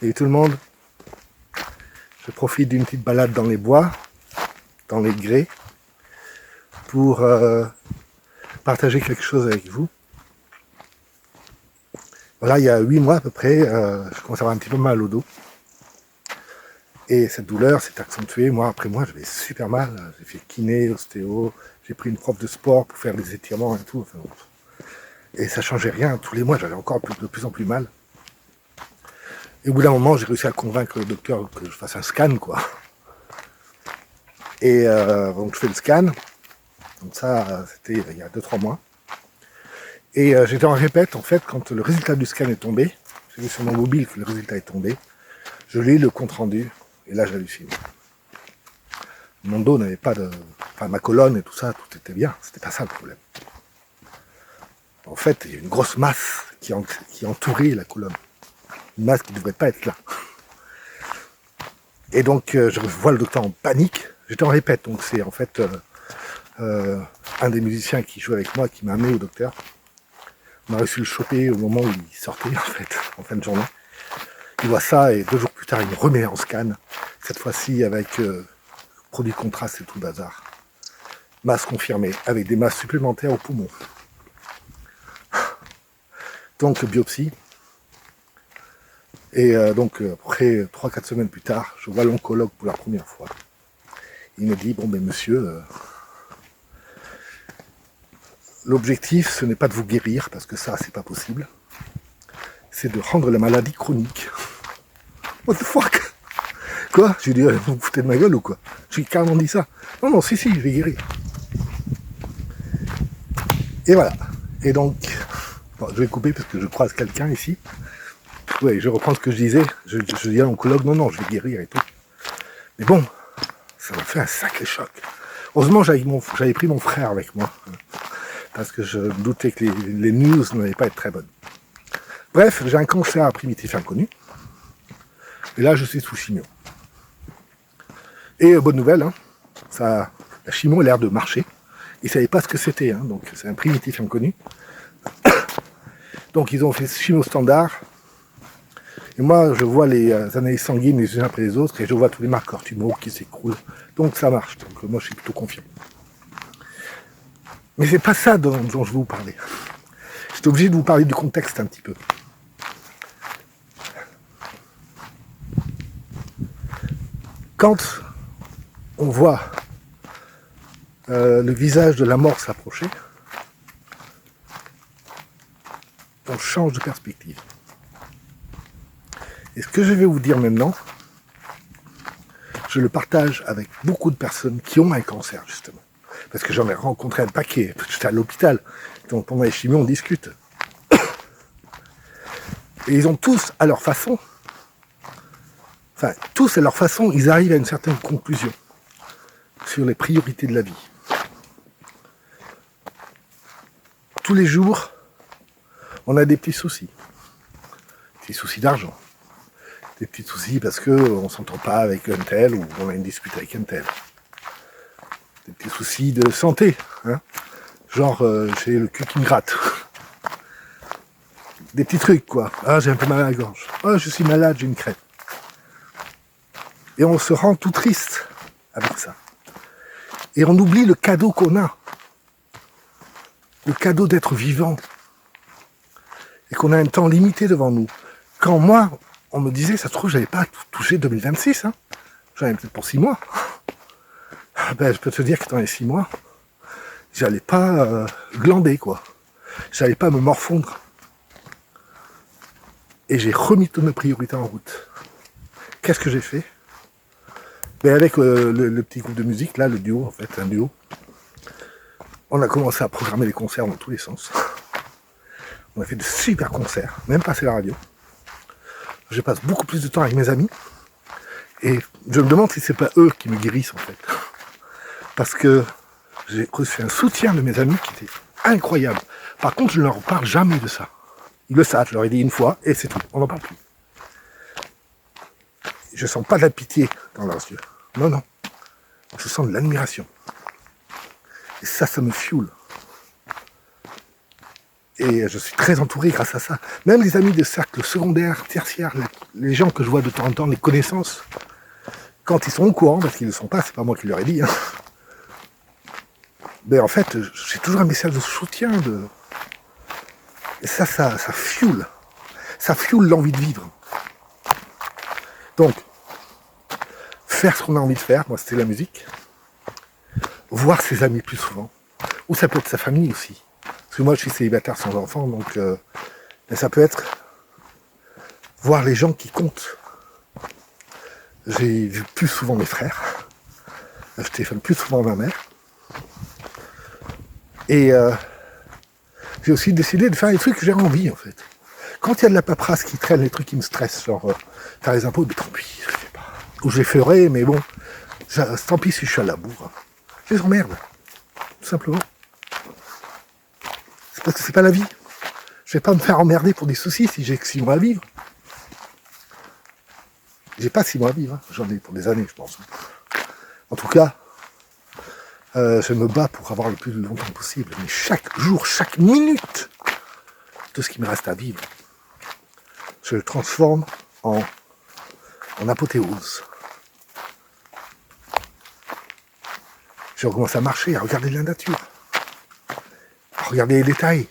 Et tout le monde, je profite d'une petite balade dans les bois, dans les grès, pour partager quelque chose avec vous. Voilà, il y a 8 mois à peu près, je commence à avoir un petit peu mal au dos. Et cette douleur s'est accentuée mois après mois, j'avais super mal. J'ai fait kiné, ostéo, j'ai pris une prof de sport pour faire des étirements et tout. Enfin, et ça changeait rien, tous les mois j'avais encore de plus en plus mal. Et au bout d'un moment, j'ai réussi à convaincre le docteur que je fasse un scan, quoi. Et donc je fais le scan, donc ça c'était il y a 2-3 mois. Et j'étais en répète, en fait, quand le résultat du scan est tombé, j'ai vu sur mon mobile que le résultat est tombé, je lis le compte rendu, et là j'hallucine. Mon dos n'avait pas de... Enfin, ma colonne et tout ça, tout était bien, c'était pas ça le problème. En fait, il y a une grosse masse qui entourait la colonne. Une masse qui ne devrait pas être là. Et donc, je vois le docteur en panique. J'étais en répète, donc c'est en fait un des musiciens qui joue avec moi qui m'a amené au docteur. On a réussi à le choper au moment où il sortait, en fait, en fin de journée. Il voit ça et 2 jours plus tard, il me remet en scan. Cette fois-ci avec produit contraste et tout le bazar. Masse confirmée, avec des masses supplémentaires au poumon. Donc, biopsie. Et donc, après 3-4 semaines plus tard, je vois l'oncologue pour la première fois. Il me dit, bon ben monsieur, l'objectif ce n'est pas de vous guérir, parce que ça c'est pas possible, c'est de rendre la maladie chronique. What the fuck? Quoi? J'ai dit, vous vous foutez de ma gueule ou quoi? J'ai carrément dit ça. Non, non, si, je vais guérir. Et voilà. Et donc, bon, je vais couper parce que je croise quelqu'un ici. Ouais, je reprends ce que je disais. Je dis à l'oncologue, non, non, je vais guérir et tout. Mais bon, ça m'a fait un sacré choc. Heureusement, j'avais pris mon frère avec moi. Parce que je doutais que les news n'allaient pas être très bonnes. Bref, j'ai un cancer primitif inconnu. Et là, je suis sous chimio. Et bonne nouvelle, hein, la chimio a l'air de marcher. Ils ne savaient pas ce que c'était, hein, donc c'est un primitif inconnu. Donc ils ont fait chimio standard. Et moi, je vois les analyses sanguines les unes après les autres et je vois tous les marqueurs tumoraux qui s'écroulent. Donc ça marche. Donc moi, je suis plutôt confiant. Mais c'est pas ça dont je veux vous parler. J'étais obligé de vous parler du contexte un petit peu. Quand on voit le visage de la mort s'approcher, on change de perspective. Et ce que je vais vous dire maintenant, je le partage avec beaucoup de personnes qui ont un cancer, justement. Parce que j'en ai rencontré un paquet. J'étais à l'hôpital, donc pendant les chimios, on discute. Et ils ont tous, à leur façon, ils arrivent à une certaine conclusion sur les priorités de la vie. Tous les jours, on a des petits soucis. Des soucis d'argent. Des petits soucis parce qu'on ne s'entend pas avec un tel ou on a une dispute avec un tel. Des petits soucis de santé. Hein, genre, j'ai le cul qui me gratte. Des petits trucs, quoi. Ah, j'ai un peu mal à la gorge. Ah, je suis malade, j'ai une crêpe. Et on se rend tout triste avec ça. Et on oublie le cadeau qu'on a. Le cadeau d'être vivant. Et qu'on a un temps limité devant nous. Quand moi, on me disait, ça se trouve, j'avais pas touché 2026. Hein. J'en avais peut-être pour 6 mois. Ben, je peux te dire que dans les 6 mois, j'allais pas glander, quoi. J'allais pas me morfondre. Et j'ai remis toutes mes priorités en route. Qu'est-ce que j'ai fait? Ben avec le petit groupe de musique, là, le duo, en fait, un duo, on a commencé à programmer les concerts dans tous les sens. On a fait de super concerts, même passé la radio. Je passe beaucoup plus de temps avec mes amis. Et je me demande si c'est pas eux qui me guérissent, en fait. Parce que j'ai reçu un soutien de mes amis qui était incroyable. Par contre, je ne leur parle jamais de ça. Ils le savent, je leur ai dit une fois, et c'est tout, on n'en parle plus. Je sens pas de la pitié dans leurs yeux. Non, non. Je sens de l'admiration. Et ça me fioule. Et je suis très entouré grâce à ça. Même les amis de cercle secondaire, tertiaire, les gens que je vois de temps en temps, les connaissances, quand ils sont au courant, parce qu'ils ne le sont pas, c'est pas moi qui leur ai dit, hein, mais en fait, j'ai toujours un message de soutien. Et ça fuel. Ça fuel l'envie de vivre. Donc, faire ce qu'on a envie de faire, moi c'était la musique, voir ses amis plus souvent, ou ça peut être sa famille aussi. Parce que moi je suis célibataire sans enfant, donc ça peut être voir les gens qui comptent. J'ai vu plus souvent mes frères, je téléphone plus souvent ma mère, et j'ai aussi décidé de faire les trucs que j'ai envie en fait. Quand il y a de la paperasse qui traîne, les trucs qui me stressent, genre faire les impôts, mais tant pis, je ne fais pas. Ou je les ferai, mais bon, tant pis si je suis à la bourre. Je les emmerde, tout simplement. C'est parce que c'est pas la vie. Je vais pas me faire emmerder pour des soucis si j'ai que 6 mois à vivre. J'ai pas 6 mois à vivre, hein. J'en ai pour des années, je pense. En tout cas, je me bats pour avoir le plus longtemps possible. Mais chaque jour, chaque minute de ce qui me reste à vivre, je le transforme en apothéose. Je recommence à marcher, à regarder la nature, à regarder les détails,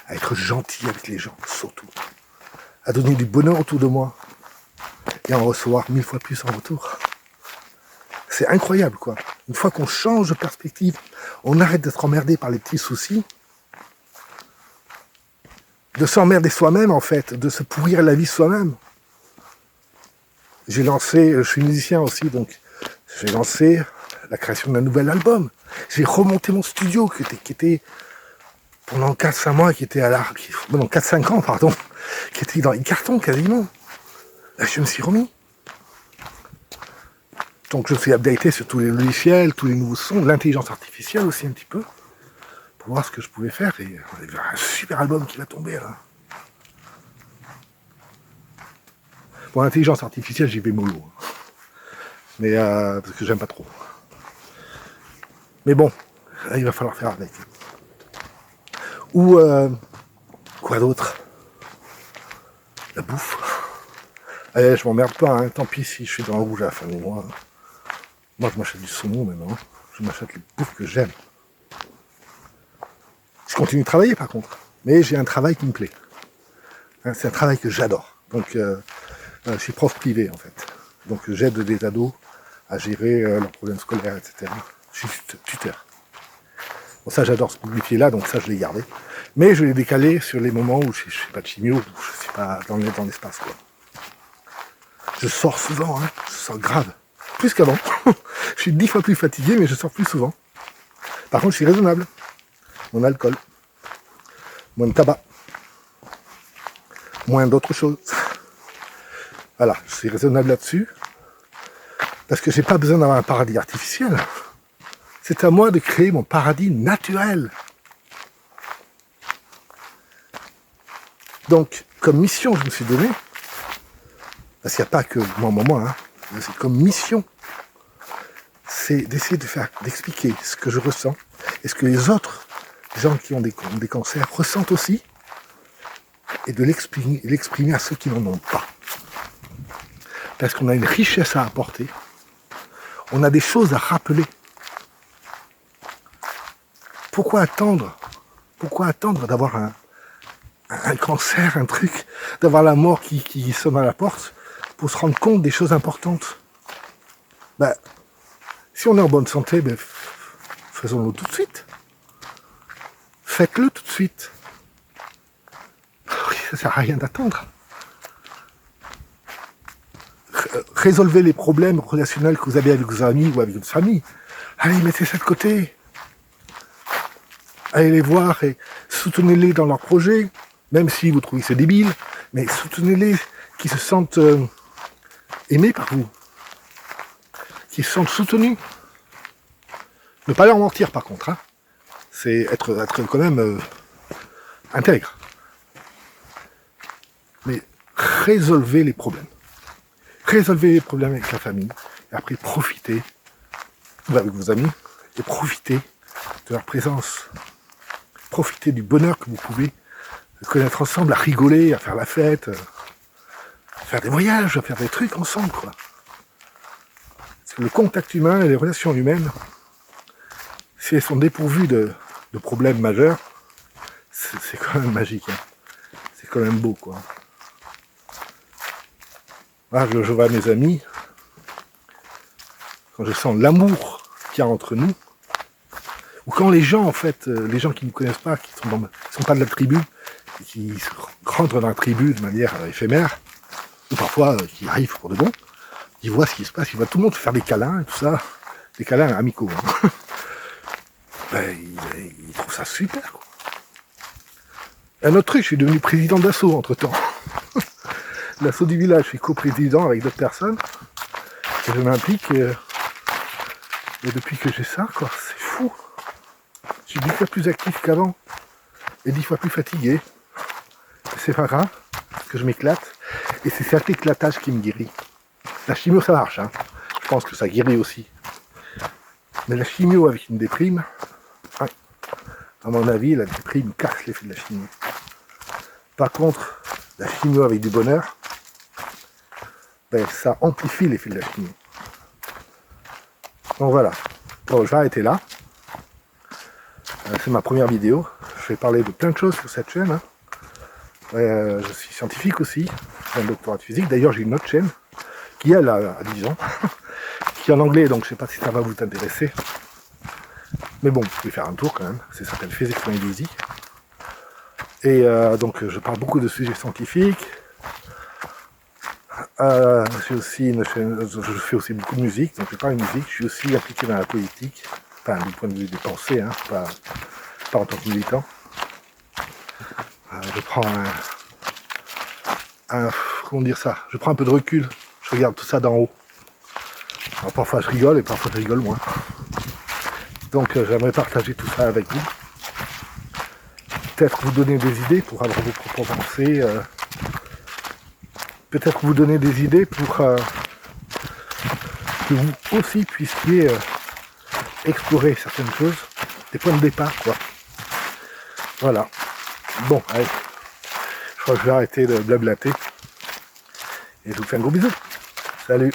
à être gentil avec les gens, surtout, à donner du bonheur autour de moi et à en recevoir 1000 fois plus en retour. C'est incroyable, quoi. Une fois qu'on change de perspective, on arrête d'être emmerdé par les petits soucis, de s'emmerder soi-même, en fait, de se pourrir la vie soi-même. Je suis musicien aussi, donc j'ai lancé la création d'un nouvel album. J'ai remonté mon studio qui était pendant 4-5 mois, pendant 4-5 ans, pardon, qui était dans les cartons quasiment. Là, je me suis remis. Donc je me suis updaté sur tous les logiciels, tous les nouveaux sons, l'intelligence artificielle aussi un petit peu, pour voir ce que je pouvais faire. Et il y a un super album qui va tomber là. Pour l'intelligence artificielle, j'y vais mollo. Mais parce que j'aime pas trop. Mais bon, là, il va falloir faire avec. Ou quoi d'autre? La bouffe. Allez, je m'emmerde pas, hein. Tant pis si je suis dans le rouge à la fin du mois. Moi, je m'achète du saumon maintenant. Je m'achète les bouffes que j'aime. Je continue de travailler par contre. Mais j'ai un travail qui me plaît. Hein, c'est un travail que j'adore. Donc, je suis prof privé en fait. Donc, j'aide des ados à gérer leurs problèmes scolaires, etc. Je suis tuteur. Bon, ça, j'adore ce métier-là, donc ça, je l'ai gardé. Mais je l'ai décalé sur les moments où je ne fais pas de chimio, où je ne suis pas dans l'espace, quoi. Je sors souvent, hein. Je sors grave. Plus qu'avant. Je suis 10 fois plus fatigué, mais je sors plus souvent. Par contre, je suis raisonnable. Mon alcool. Moins de tabac. Moins d'autres choses. Voilà, je suis raisonnable là-dessus. Parce que j'ai pas besoin d'avoir un paradis artificiel. C'est à moi de créer mon paradis naturel. Donc, comme mission, je me suis donné, parce qu'il n'y a pas que moi, hein, c'est comme mission, c'est d'essayer d'expliquer ce que je ressens et ce que les autres gens qui ont des cancers ressentent aussi, et de l'exprimer à ceux qui n'en ont pas. Parce qu'on a une richesse à apporter, on a des choses à rappeler. Pourquoi attendre d'avoir un cancer, un truc, d'avoir la mort qui sonne à la porte pour se rendre compte des choses importantes? Ben, si on est en bonne santé, ben, faisons-le tout de suite. Faites-le tout de suite. Ça sert à rien d'attendre. Résolvez les problèmes relationnels que vous avez avec vos amis ou avec votre famille. Allez, mettez ça de côté. Allez les voir et soutenez-les dans leurs projets, même si vous trouvez que c'est débile, mais soutenez-les, qui se sentent aimés par vous, qui se sentent soutenus. Ne pas leur mentir par contre, hein. C'est être quand même intègre. Mais résolvez les problèmes. Résolvez les problèmes avec la famille, et après profitez, ou avec vos amis, et profitez de leur présence. profiter du bonheur que vous pouvez connaître ensemble, à rigoler, à faire la fête, à faire des voyages, à faire des trucs ensemble, quoi. Parce que le contact humain et les relations humaines, si elles sont dépourvues de problèmes majeurs, c'est quand même magique, hein. C'est quand même beau, quoi. Là, je vois mes amis, quand je sens l'amour qu'il y a entre nous, ou quand les gens, en fait, les gens qui ne me connaissent pas, qui sont pas de la tribu, et qui rentrent dans la tribu de manière éphémère, ou parfois qui arrivent pour de bon, ils voient ce qui se passe, ils voient tout le monde faire des câlins et tout ça, des câlins amicaux. Hein. Ben, ils trouvent ça super, quoi. Un autre truc, je suis devenu président d'assaut entre-temps. L'assaut du village, je suis coprésident avec d'autres personnes, et je m'implique, et depuis que j'ai ça, quoi, c'est fou. Je suis 10 fois plus actif qu'avant, et 10 fois plus fatigué. C'est pas grave, parce que je m'éclate, et c'est cet éclatage qui me guérit. La chimio, ça marche, hein. Je pense que ça guérit aussi. Mais la chimio avec une déprime, hein, à mon avis, la déprime casse l'effet de la chimio. Par contre, la chimio avec du bonheur, ben, ça amplifie l'effet de la chimio. Donc voilà. Bon, je vais arrêter là. C'est ma première vidéo. Je vais parler de plein de choses sur cette chaîne. Hein. Je suis scientifique aussi. J'ai un doctorat de physique. D'ailleurs, j'ai une autre chaîne qui, elle, a 10 ans. Qui est en anglais, donc je sais pas si ça va vous intéresser. Mais bon, vous pouvez faire un tour quand même. Ça s'appelle Physics.easy. Et donc, je parle beaucoup de sujets scientifiques. J'ai aussi une chaîne, je fais aussi beaucoup de musique, donc je parle de musique. Je suis aussi impliqué dans la politique, enfin du point de vue des pensées, hein, pas en tant que militant. Je prends comment dire ça, je prends un peu de recul, je regarde tout ça d'en haut. Alors parfois je rigole et parfois je rigole moins. Donc j'aimerais partager tout ça avec vous. Peut-être vous donner des idées pour avoir vos propres pensées. Peut-être vous donner des idées pour que vous aussi puissiez explorer certaines choses, des points de départ, quoi. Voilà. Bon, allez. Je crois que je vais arrêter de blablater. Et je vous fais un gros bisou. Salut.